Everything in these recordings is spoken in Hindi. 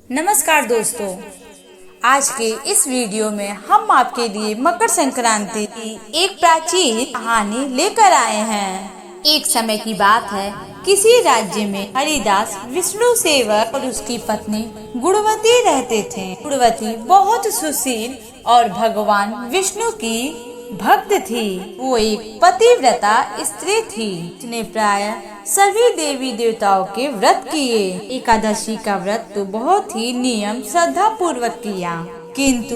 नमस्कार दोस्तों, आज के इस वीडियो में हम आपके लिए मकर संक्रांति की एक प्राचीन कहानी लेकर आए हैं। एक समय की बात है, किसी राज्य में हरिदास विष्णु सेवक और उसकी पत्नी गुणवती रहते थे। गुणवती बहुत सुशील और भगवान विष्णु की भक्त थी। वो एक पतिव्रता स्त्री थी। उसने प्रायः सभी देवी देवताओं के व्रत किए। एकादशी का व्रत तो बहुत ही नियम श्रद्धा पूर्वक किया, किंतु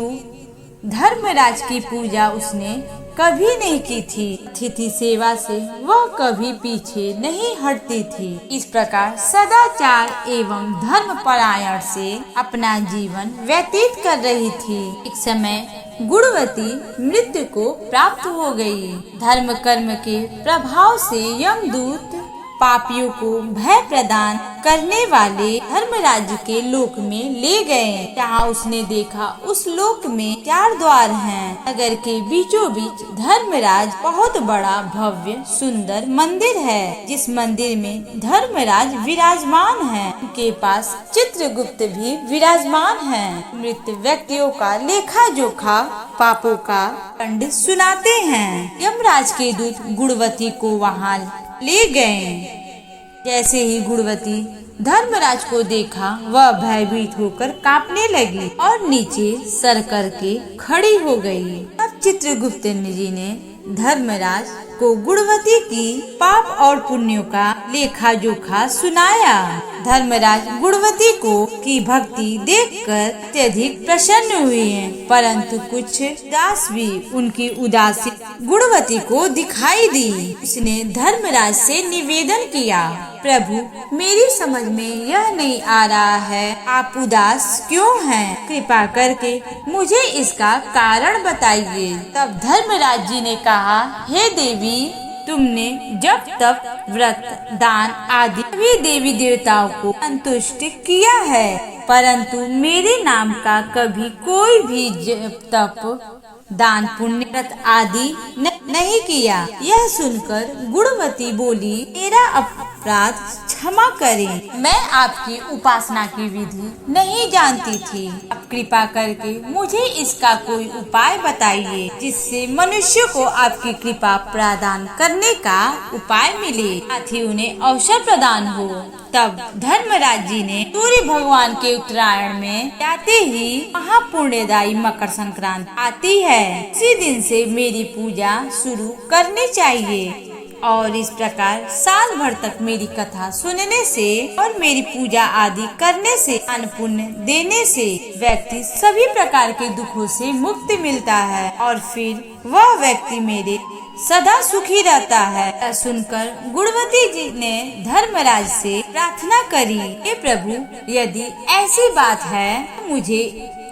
धर्मराज की पूजा उसने कभी नहीं की थी। अतिथि सेवा से वह कभी पीछे नहीं हटती थी। इस प्रकार सदाचार एवं धर्म परायण से अपना जीवन व्यतीत कर रही थी। एक समय गुणवती मृत्यु को प्राप्त हो गई। धर्म कर्म के प्रभाव से यमदूत पापियों को भय प्रदान करने वाले धर्मराज के लोक में ले गए। जहाँ उसने देखा उस लोक में 4 द्वार हैं। नगर के बीचों बीच धर्मराज बहुत बड़ा भव्य सुंदर मंदिर है। जिस मंदिर में धर्मराज विराजमान है, उनके पास चित्रगुप्त भी विराजमान है। मृत व्यक्तियों का लेखा जोखा पापों का दंड सुनाते हैं। यमराज के दूत गुणवती को वहाँ ले गए। जैसे ही गुणवती धर्मराज को देखा, वह भयभीत होकर कांपने लगी और नीचे सर करके खड़ी हो गई। तब चित्रगुप्त जी ने धर्मराज को गुणवती की पाप और पुण्यों का लेखा जोखा सुनाया। धर्मराज गुणवती को की भक्ति देखकर अत्यधिक प्रसन्न हुए हैं, परंतु कुछ उदास भी उनकी उदासी गुणवती को दिखाई दी। उसने धर्मराज से निवेदन किया, प्रभु, मेरी समझ में यह नहीं आ रहा है, आप उदास क्यों हैं? कृपा करके मुझे इसका कारण बताइए। तब धर्मराज जी ने कहा, हे देवी, तुमने जब तक व्रत दान आदि सभी देवी देवताओं को संतुष्ट किया है, परंतु मेरे नाम का कभी कोई भी जप तप दान पुण्य व्रत आदि नहीं किया। यह सुनकर गुणवती बोली, मेरा अपराध क्षमा करें, मैं आपकी उपासना की विधि नहीं जानती थी। अब कृपा करके मुझे इसका कोई उपाय बताइए, जिससे मनुष्य को आपकी कृपा प्रदान करने का उपाय मिले, साथ ही उन्हें अवसर प्रदान हो। तब धर्मराज जी ने सूर्य भगवान के उत्तरायण में जाते ही महापुण्यदायी मकर संक्रांति आती है, इसी दिन से मेरी पूजा शुरू करनी चाहिए। और इस प्रकार साल भर तक मेरी कथा सुनने से और मेरी पूजा आदि करने से, दान पुण्य देने से व्यक्ति सभी प्रकार के दुखों से मुक्ति मिलता है और फिर वह व्यक्ति मेरे सदा सुखी रहता है। सुनकर गुणवती जी ने धर्मराज से प्रार्थना करी, हे प्रभु, यदि ऐसी बात है तो मुझे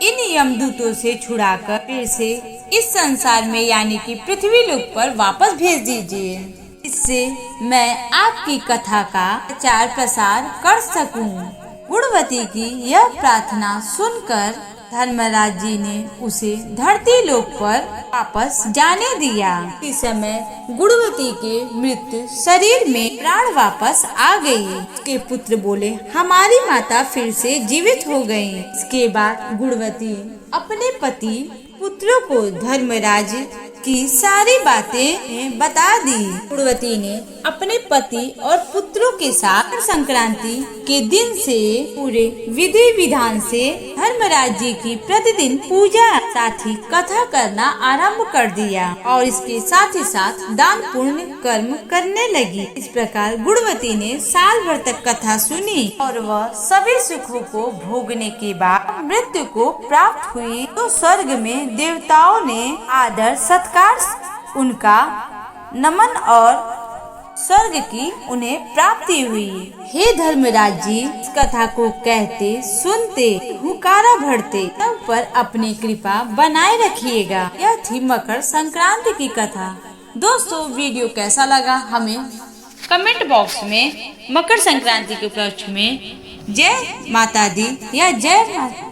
इन यमदूतों से छुड़ाकर फिर से इस संसार में यानी कि पृथ्वी लोक पर वापस भेज दीजिए, इससे मैं आपकी कथा का प्रचार प्रसार कर सकूं। गुणवती की यह प्रार्थना सुनकर धर्मराज जी ने उसे धरती लोक पर वापस जाने दिया। इस समय गुणवती के मृत शरीर में प्राण वापस आ गई। उसके पुत्र बोले, हमारी माता फिर से जीवित हो गई। इसके बाद गुणवती अपने पति पुत्रों को धर्मराज की सारी बातें बता दी। गुणवती ने अपने पति और पुत्रों के साथ संक्रांति के दिन से पूरे विधि विधान से धर्मराज जी की प्रतिदिन पूजा साथ ही कथा करना आरंभ कर दिया और इसके साथ ही साथ दान पुण्य कर्म करने लगी। इस प्रकार गुणवती ने साल भर तक कथा सुनी और वह सभी सुखों को भोगने के बाद मृत्यु को प्राप्त हुई तो स्वर्ग में देवताओं ने आदर सत्कार उनका नमन और स्वर्ग की उन्हें प्राप्ति हुई। हे धर्मराज जी, इस कथा को कहते सुनते हुकारा भरते सब पर अपनी कृपा बनाए रखिएगा। यह थी मकर संक्रांति की कथा। दोस्तों, वीडियो कैसा लगा हमें कमेंट बॉक्स में मकर संक्रांति के उपलक्ष्य में जय माता दी या जय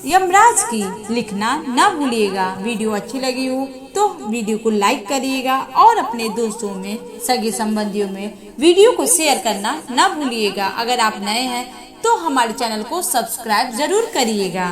यमराज की लिखना न भूलिएगा। वीडियो अच्छी लगी हो तो वीडियो को लाइक करिएगा और अपने दोस्तों में, सगे संबंधियों में वीडियो को शेयर करना न भूलिएगा। अगर आप नए हैं तो हमारे चैनल को सब्सक्राइब जरूर करिएगा।